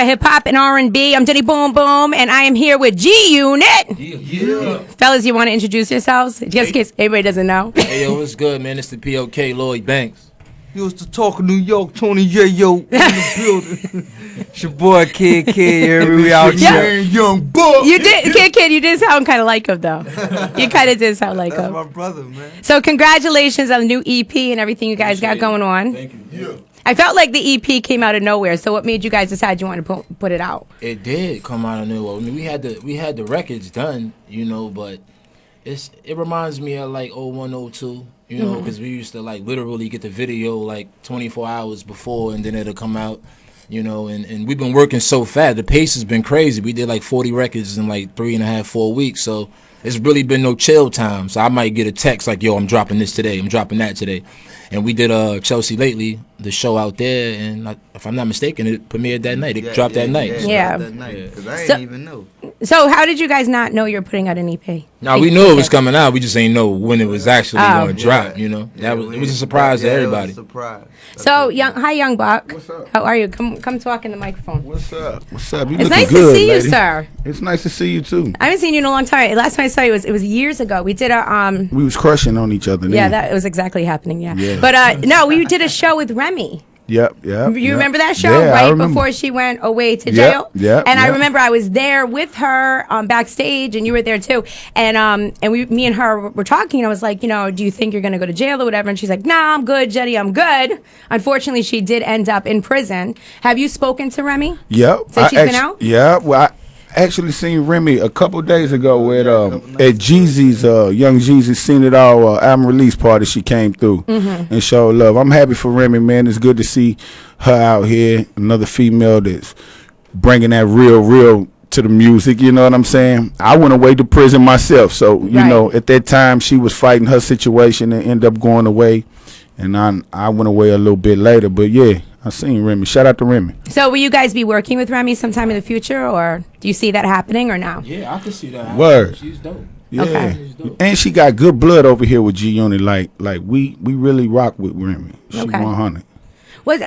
hip hop and R&B. I'm Jenny Boom Boom, and I am here with G-Unit. Yeah. Fellas, you want to introduce yourselves? Just in case anybody doesn't know. Hey, yo, what's good, man? It's the POK, Lloyd Banks. He was the talk of New York, Tony J. Yo, in the building. It's your boy, Kid, we out here. Young buck. You did, Kid, you did sound kind of like him, though. You kind of did sound like That's him. my brother, man. So congratulations on the new EP and everything you guys got going on. Thank you. Yeah. I felt like the EP came out of nowhere. So what made you guys decide you wanted to put it out? It did come out of nowhere. I mean, we had the records done, you know, but it reminds me of like 01, 02, you know, because we used to like literally get the video like 24 hours before and then it'll come out, you know, and we've been working so fast. The pace has been crazy. We did like 40 records in like 3.5, 4 weeks. So it's really been no chill time. So I might get a text like, yo, I'm dropping this today. I'm dropping that today. And we did Chelsea Lately, the show out there, and if I'm not mistaken, it premiered that night. It dropped that night. Yeah. Because I didn't even know. So how did you guys not know you were putting out an EP? No, we knew it was coming out. We just ain't know when it was actually going to drop. You know, it was a surprise to everybody. It was a surprise. So hi, Young Buck. What's up? How are you? Come talk in the microphone. What's up? What's up? You It's looking nice good, to see lady. you, sir. It's nice to see you too. I haven't seen you in a long time. Last time I saw you it was years ago. We did a We was crushing on each other. yeah, then. that was exactly happening. Yeah, Yeah. but no, we did a show with Remy. Yep. You remember that show Yeah, I right remember. before she went away to Yep, jail? yep, And I yep. remember I was there with her backstage, and you were there too. And me and her were talking. And I was like, you know, do you think you're gonna go to jail or whatever? And she's like, nah, I'm good, Jenny, I'm good. Unfortunately, she did end up in prison. Have you spoken to Remy? Yep. Since she's been out? Yeah. Well, I actually seen Remy a couple days ago at Jeezy's Young Jeezy's Seen It All album release party. She came through and showed love. I'm happy for Remy, man. It's good to see her out here, another female that's bringing that real to the music. You know what I'm saying? I went away to prison myself, so you Right. know at that time she was fighting her situation and ended up going away, and I went away a little bit later. But yeah, I seen Remy. Shout out to Remy. So will you guys be working with Remy sometime in the future, or do you see that happening, or no? Yeah, I can see that. Word. She's dope. Yeah, Okay. and she got good blood over here with G-Unit. Like we really rock with Remy. She Okay. 100.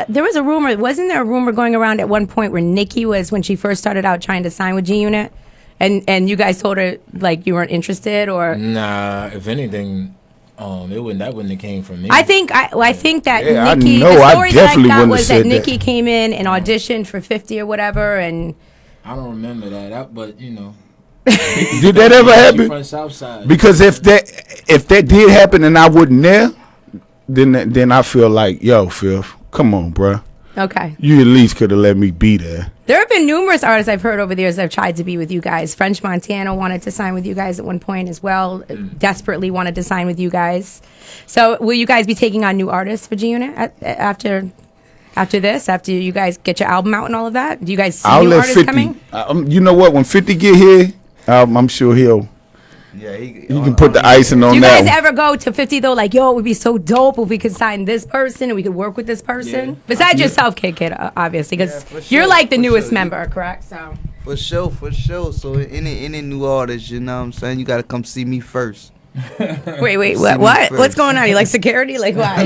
There was a rumor, wasn't there a rumor going around at one point where Nicki was, when she first started out trying to sign with G-Unit, and you guys told her like you weren't interested, or? Nah, if anything, that wouldn't have came from me. I think that Yeah, I Nicki, know, the I story that definitely I got wouldn't was have that said Nicki that. came in and auditioned for 50 or whatever, and I don't remember that, but you know. Did that ever She happen? from Southside. Because if that did happen and I wasn't there, then I feel like, yo, Phil, come on, bruh. okay. You at least could have let me be there. There have been numerous artists I've heard over the years that have tried to be with you guys. French Montana wanted to sign with you guys at one point as well. Desperately wanted to sign with you guys. So will you guys be taking on new artists for G-Unit after this? After you guys get your album out and all of that? Do you guys see I'll new let artists 50. coming? You know what? When 50 get here, I'm sure he'll. Yeah, You can put the icing on Do you that. guys one. ever go to 50 though? Like, yo, it would be so dope if we could sign this person and we could work with this person. Yeah. Besides yourself, Kid, obviously, because Yeah, for you're sure, like the for newest sure. member, correct? So. For sure. So any new artist, you know what I'm saying, you got to come see me first. Wait, See what? me What's first. going on? You like security? Like why?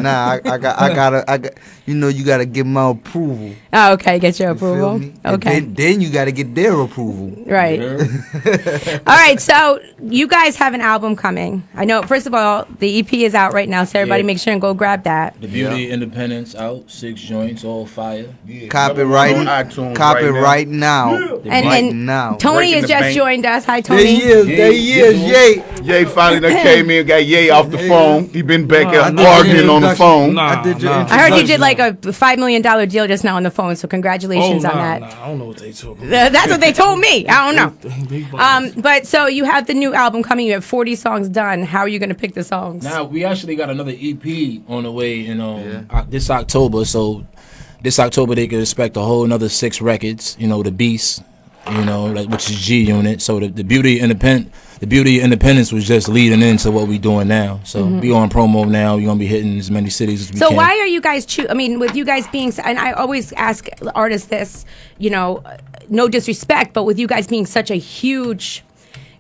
Nah, I got, you know, you got to get my approval. Oh, okay, get your You feel approval. me? And Okay, then you got to get their approval. right. Yeah. All right, so you guys have an album coming. I know. First of all, the EP is out right now, so everybody Yeah. make sure and go grab that. The Beauty Independence out, 6 joints, all fire. Copy On right, iTunes copy right now. right now. And Right now. Tony Breaking has the just bank. joined us. Hi, There Tony. he is, yay. Ye finally done came in, got Ye off the phone. He been back I here did your arguing on the introduction. phone. I did your I heard you did like a $5 million deal just now on the phone, so congratulations on that. I don't know what they talking about. That's what they told me. I don't know. But so you have the new album coming. You have 40 songs done. How are you going to pick the songs? Now we actually got another EP on the way in this October. So this October they could expect a whole another 6 records. You know, the Beast. You know, like which is G-Unit. So the Beauty Independence was just leading into what we doing now. So we on promo now. We're gonna be hitting as many cities as we So can. why are you guys I mean, with you guys being, and I always ask artists this, you know, no disrespect, but with you guys being such a huge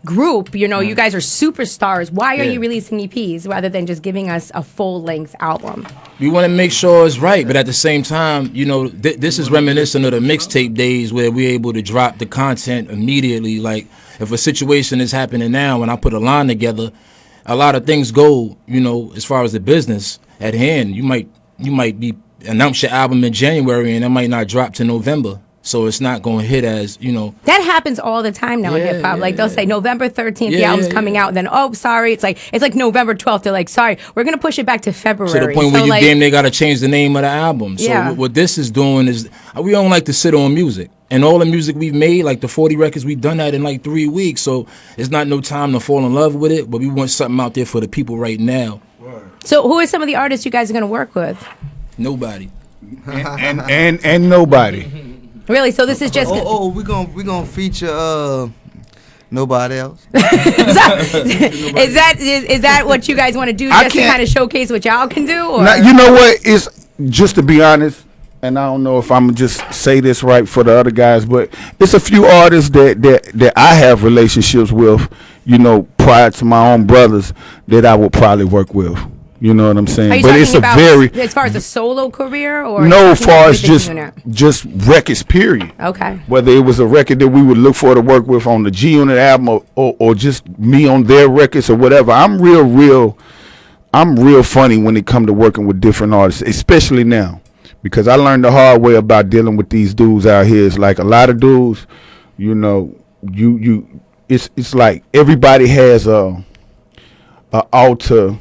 group, you know, you guys are superstars. Why are you releasing EPs rather than just giving us a full-length album? We want to make sure it's right, but at the same time, you know, this is reminiscent of the mixtape days where we're able to drop the content immediately. Like, if a situation is happening now and I put a line together, a lot of things go, you know, as far as the business at hand. You might be announce your album in January and it might not drop to November. So it's not going to hit as, you know. That happens all the time now in hip hop. Like they'll say November 13th, the album's coming out. And then, oh, sorry. It's like November 12th. They're like, sorry, we're going to push it back to February. To the point where they got to change the name of the album. So what this is doing is we don't like to sit on music. And all the music we've made, like the 40 records, we've done that in like 3 weeks. So it's not no time to fall in love with it. But we want something out there for the people right now. So who are some of the artists you guys are going to work with? Nobody. and nobody. Really? So this is just... we gonna feature nobody else. Is that what you guys want to do, just to kind of showcase what y'all can do? Or? Now, you know what? It's just to be honest, and I don't know if I'm just say this right for the other guys, but it's a few artists that I have relationships with, you know, prior to my own brothers, that I would probably work with. You know what I'm saying? But it's as far as a solo career, or no, as far as just records, period. Okay. Whether it was a record that we would look for to work with on the G-Unit album, or just me on their records or whatever. I'm real funny when it come to working with different artists, especially now, because I learned the hard way about dealing with these dudes out here. It's like a lot of dudes, you know, it's like everybody has a alter,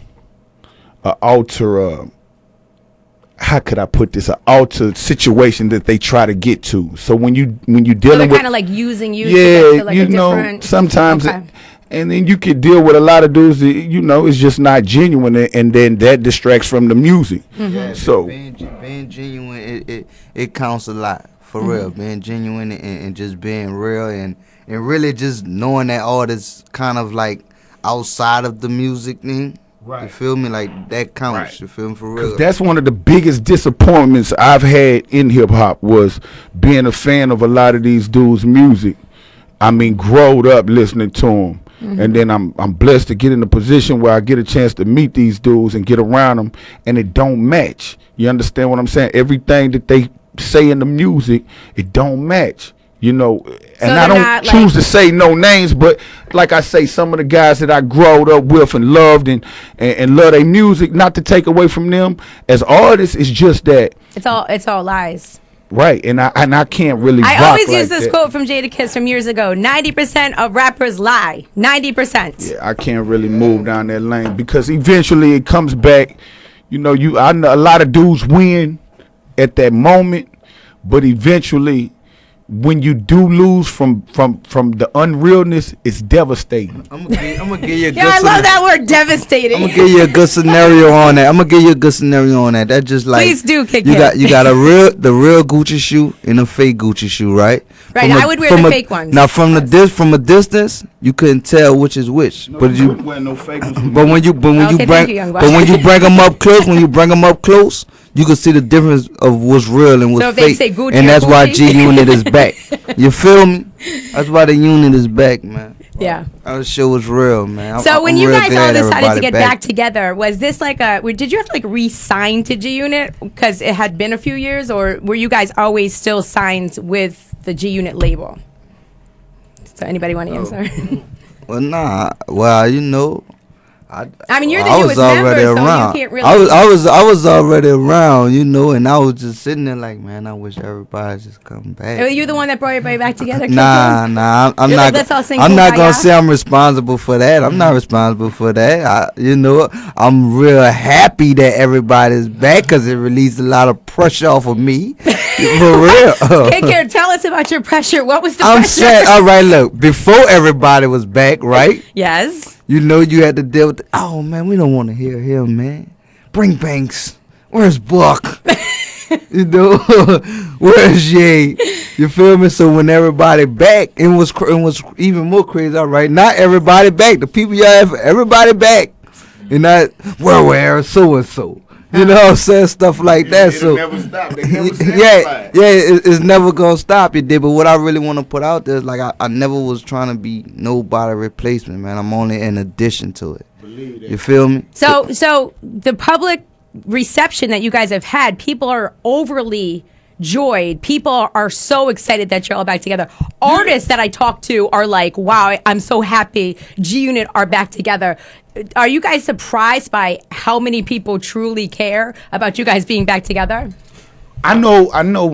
how could I put this? An altered situation that they try to get to. So when you dealing with, kind of like using you. Yeah, to like you know, sometimes, and then you could deal with a lot of dudes that, you know, it's just not genuine, and then that distracts from the music. Yeah, so being genuine, it counts a lot for real. Being genuine and just being real and really just knowing that artists kind of like outside of the music thing. Right. You feel me? Like that counts. Right. You feel me? For real. 'Cause that's one of the biggest disappointments I've had in hip hop, was being a fan of a lot of these dudes' music. I mean, growed up listening to them. And then I'm blessed to get in a position where I get a chance to meet these dudes and get around them, and it don't match. You understand what I'm saying? Everything that they say in the music, it don't match. You know, and I don't choose to say no names, but like I say, some of the guys that I growed up with and loved and love their music, not to take away from them as artists, it's just that it's all lies. Right, and I can't really. I always use this quote from Jadakiss from years ago: 90% of rappers lie. 90%. Yeah, I can't really move down that lane, because eventually it comes back. You know, I know a lot of dudes win at that moment, but eventually, when you do lose from the unrealness, it's devastating. I'm gonna give you a good I love that word, devastating. I'm gonna give you a good scenario on that. That's just like, please do kick you got the real Gucci shoe and a fake Gucci shoe, right? Right. I would wear the fake ones. Now from a distance, you couldn't tell which is which. No, but you wear no fake ones. But when you bring them up close, you can see the difference of what's real and what's fake. Say Gucci, and that's why G-Unit is back. You feel me? That's why the unit is back, man. Yeah. Our show was real, man. So when you guys all decided to get back together, was this like did you have to like re-sign to G-Unit because it had been a few years, or were you guys always still signed with the G-Unit label? So anybody want to answer? Well, nah. Well, you know, I mean, you're the newest member, so you can't really. I was already around, you know, and I was just sitting there like, man, I wish everybody just come back. Are you the one that brought everybody back together? Nah, I'm not. I'm not gonna say I'm responsible for that. I'm not responsible for that. I'm real happy that everybody's back because it released a lot of pressure off of me. For real. KK, tell us about your pressure. What was the I'm pressure? saying, all right, look, before everybody was back, right? Yes. You know, you had to deal with oh man, we don't want to hear him, man. Bring Banks. Where's Buck? You know, where's Ye? You feel me? So when everybody back, it was even more crazy. All right, not everybody back. The people y'all have, everybody back, and not where so and so. You know what I'm saying? Stuff like that. It'll So never stop. They never yeah, it's never gonna stop, you did. But what I really want to put out there is like I never was trying to be nobody replacement, man. I'm only an addition to it. Believe that. You feel me? So the public reception that you guys have had, people are overly joyed. People are so excited that you're all back together. Artists that I talk to are like, wow, I'm so happy G-Unit are back together. Are you guys surprised by how many people truly care about you guys being back together? I know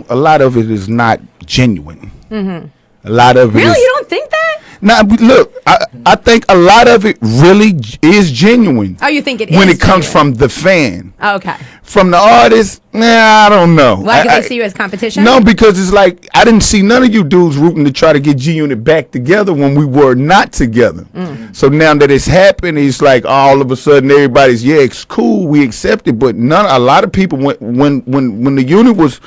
a lot of it is not genuine. Mm-hmm. A lot of it Really? is, You don't think that? Nah, but look, I think a lot of it really is genuine. Oh, you think it when is it comes genuine? from the fan. Okay. From the artist, I don't know. Why? Because they see you as competition? No, because it's like I didn't see none of you dudes rooting to try to get G-Unit back together when we were not together. So now that it's happened, it's like all of a sudden everybody's it's cool, we accept it. But a lot of people when the unit was,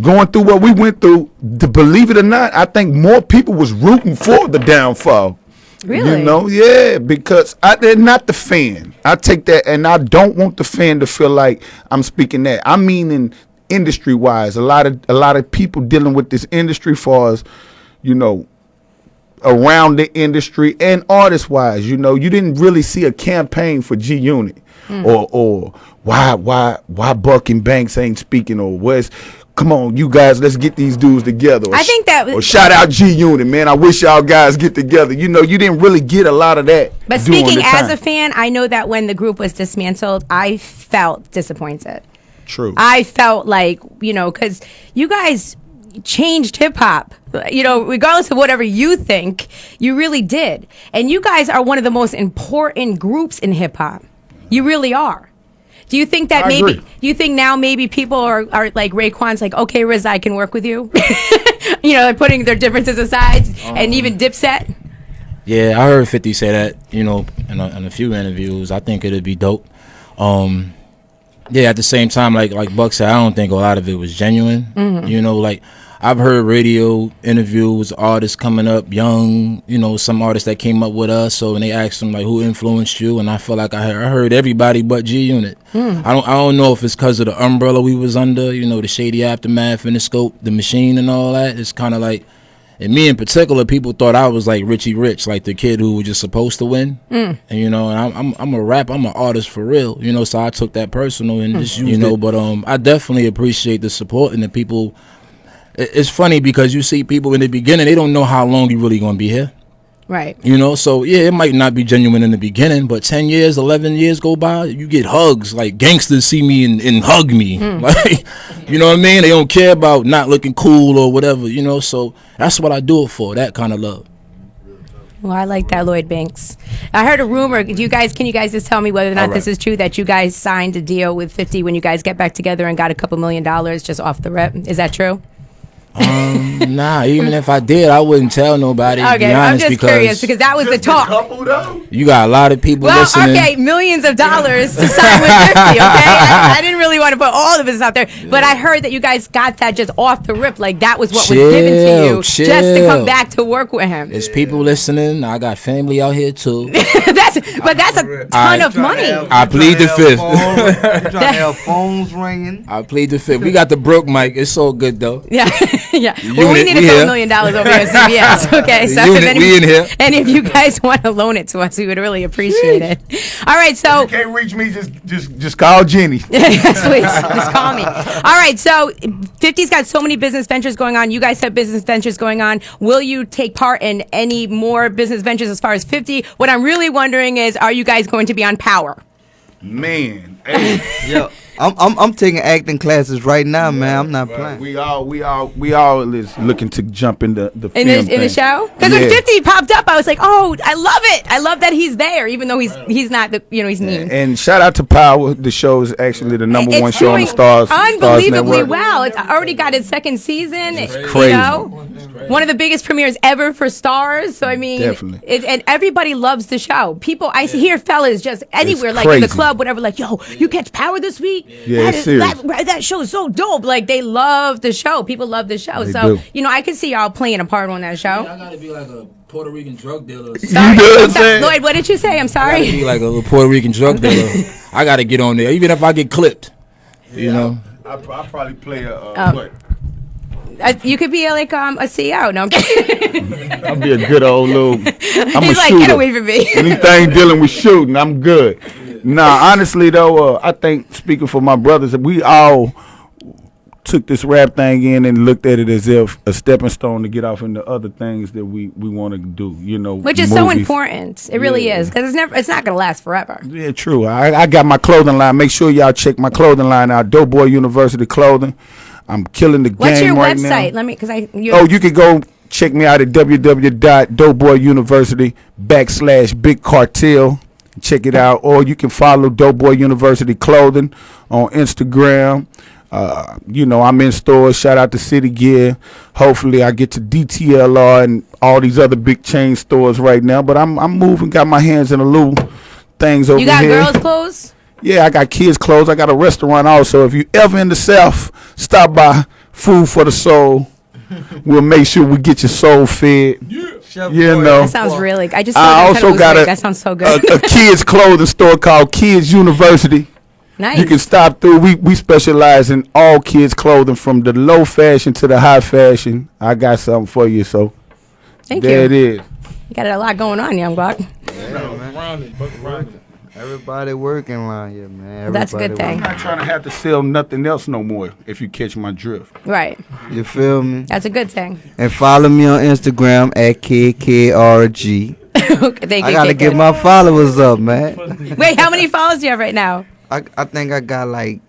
going through what we went through, to believe it or not, I think more people was rooting for the downfall. Really? Yeah, because they're not the fan. I take that, and I don't want the fan to feel like I'm speaking that. I mean, in industry wise, a lot of people dealing with this industry, far as around the industry and artist wise. You didn't really see a campaign for G-Unit or why Buck and Banks ain't speaking, or what's. Come on, you guys, let's get these dudes together. I think that. Or shout out G-Unit, man. I wish y'all guys get together. You didn't really get a lot of that. But speaking as a fan, I know that when the group was dismantled, I felt disappointed. True. I felt like, because you guys changed hip hop. Regardless of whatever you think, you really did. And you guys are one of the most important groups in hip hop. You really are. Do you think that do you think now maybe people are like Raekwon's like, okay, Riz, I can work with you? They're putting their differences aside, and even Dipset? Yeah, I heard 50 say that, in a few interviews. I think it'd be dope. At the same time, like Buck said, I don't think a lot of it was genuine. Mm-hmm. I've heard radio interviews, artists coming up young, some artists that came up with us. So when they asked them who influenced you, and I feel like I heard everybody but G-Unit. I don't know if it's because of the umbrella we was under, the Shady Aftermath, Interscope, the Machine, and all that. It's kind of like, and me in particular, people thought I was like Richie Rich, like the kid who was just supposed to win. And and I'm a rapper, I'm an artist for real, so I took that personal and just but I definitely appreciate the support and the people. It's funny because you see people in the beginning, they don't know how long you really gonna be here. Right. So it might not be genuine in the beginning, but 10 years, 11 years go by, you get hugs, like gangsters see me and hug me. Like, you know what I mean? They don't care about not looking cool or whatever, so that's what I do it for, that kind of love. Well, I like that, Lloyd Banks. I heard a rumor. Can you guys just tell me whether or not this is true, that you guys signed a deal with 50 when you guys get back together and got a couple $1 million just off the rip? Is that true? Nah, even if I did, I wouldn't tell nobody. Okay, to be honest, I'm just curious because that was the talk. You got a lot of people listening. Okay, millions of dollars to sign with 50, okay? I didn't really want to put all of this out there, but I heard that you guys got that just off the rip, like that was what was given to you just to come back to work with him. There's people listening. I got family out here too. That's a ton of money. I plead the fifth. You trying to have phones ringing? I plead the fifth. We got the broke mic. It's so good though. Yeah. Yeah. Well, we need a couple $1 million over here at CBS. Okay. So we in here. And if you guys want to loan it to us, we would really appreciate it. All right. So if you can't reach me, just call Jenny. Yes, please. Just call me. All right. So 50's got so many business ventures going on. You guys have business ventures going on. Will you take part in any more business ventures as far as 50? What I'm really wondering is, are you guys going to be on Power? Man, hey. Yo, I'm taking acting classes right now, man. I'm not playing. We all is looking to jump in the film in the show. Because when 50 popped up, I was like, oh, I love it. I love that he's there, even though he's not he's mean. And shout out to Power. The show is actually the number one show on the Stars. Unbelievably Stars Network. well. It's already got its second season. It's crazy. one of the biggest premieres ever for stars. So I mean, Definitely. and everybody loves the show. People, I hear fellas just anywhere, like in the crazy. club, whatever, like, yo, you catch Power this week? Yeah, it's serious. That show is so dope. Like they love the show. People love the show. They So do. you know, I can see y'all playing a part on that show. I gotta be like a Puerto Rican drug dealer. Sorry. know what I'm saying? Lloyd, what did you say? I'm I gotta sorry. be like a little Puerto Rican drug dealer. I gotta get on there, even if I get clipped. You know. I'll probably play a what? You could be like a CEO. No, I'm kidding. I'll be a good old little. I'm He's a like, shooter. get away from me. Anything dealing with shooting, I'm good. Nah, honestly though, I think speaking for my brothers, we all took this rap thing in and looked at it as if a stepping stone to get off into other things that we want to do. You know, Which is so movies. important. It really is, because it's not gonna last forever. Yeah, true. I got my clothing line. Make sure y'all check my clothing line out. Dope Boy University Clothing. I'm killing the What's your game right website? now. Let me, because You can go check me out at www.dopeboyuniversity.com/Big Cartel. Check it out. Or you can follow Dope Boy University Clothing on Instagram. You know, I'm in stores. Shout out to City Gear. Hopefully I get to DTLR and all these other big chain stores right now. But I'm moving, got my hands in a little things over you here. got girls' clothes. Yeah, I got kids' clothes. I got a restaurant also. If you ever in the South, stop by Food for the Soul. We'll make sure we get your soul fed. You know. That sounds really. I just. I also got that sounds so good. a kids' clothing store called Kids University. Nice. You can stop through. We specialize in all kids' clothing from the low fashion to the high fashion. I got something for you. So Thank there you. it is. You got a lot going on, young buck. Everybody working line here, man. That's a good Everybody thing. I'm not trying to have to sell nothing else no more, if you catch my drift. Right. working. You feel me? That's a good thing. And follow me on Instagram at KKRG. Okay, thank you. I gotta Kid get Kid. my followers up, man. Wait, how many followers do you have right now? I think I got like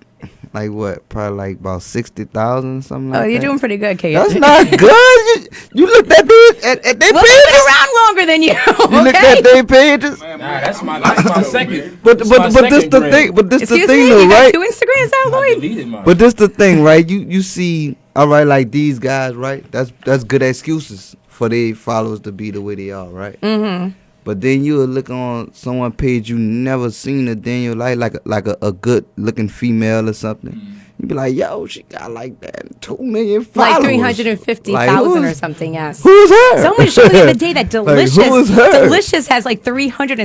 what? Probably like about 60,000 something like Oh, that. you're doing pretty good, Kid. That's not good. You looked at their Well, I've been pages. around longer than you. You looked Okay. at their pages. Nah, that's my second. But that's my this second the grade. thing. But this the Excuse thing me. though, You got right? 2 Instagrams out, I Lloyd. deleted mine. But this the thing, right? You see, all right, like these guys, right? That's good excuses for their followers to be the way they are, right? Mm-hmm. But then you would look on someone page you never seen a day in your life, like a good looking female or something. You be like, yo, she got like that 2 million followers. Like 350,000 Like, or who's- something. Yes. Who's her? Someone showed me the other day that Delicious, Like, who is her? Delicious has like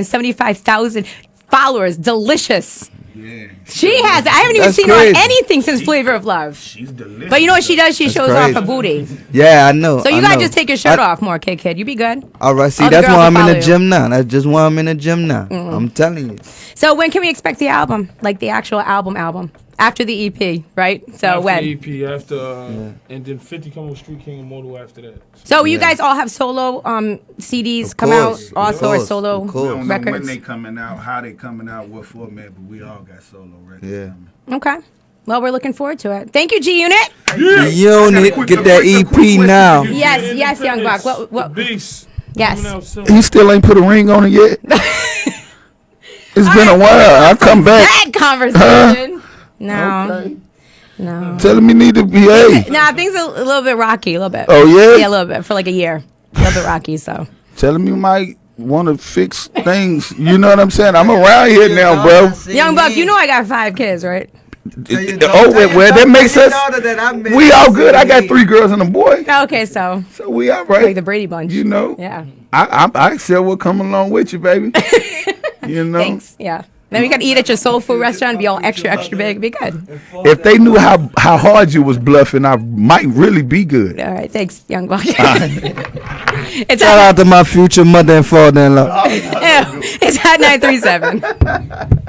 375,000 followers. Delicious. Yeah. She has. I haven't even That's seen her on crazy. anything since Flavor of Love. She's delicious. But you know what she does? She shows off crazy. her booty. Yeah, I know. So you I gotta know. just take your shirt I- off more, kid. You be good. All right, see, All the that's girls why will I'm in follow the you. gym now. That's just why I'm in the gym now. I'm telling you. So when can we expect the album? Like the actual album? After the EP, right? So after when? the EP, after, and then 50 come with Street King Immortal after that. So you guys all have solo CDs Of come course, out also, of or course, solo of We course. don't know when records? they coming out, how they coming out, what format, but we all got solo records Yeah. coming. Okay. Well, we're looking forward to it. Thank you, G-Unit. Unit, get that EP now. Yes, Young Buck. What? Beast. Yes. Coming out soon. He still ain't put a ring on it yet. It's been a while. I come back. That conversation. No. No. Tell him he need to behave. Nah, things are a little bit rocky. A little bit. Oh yeah. Yeah, a little bit for like a year. A little bit rocky. So. Tell him you might want to fix things. You know what I'm saying? I'm around here now, bro. Young Buck, you know I got 5 kids, right? Well, that makes us. We all good. I got 3 girls and a boy, Okay, so so we all like right. the Brady Bunch. You know, Yeah. I accept what come along with you, baby. You know, Thanks. Yeah. Then we can eat at your soul food restaurant, be all extra big, be good. if they knew how hard you was bluffing, I might really be good. All right, thanks, Young Buck. It's Shout out to my future mother and father-in-law. it's at 937.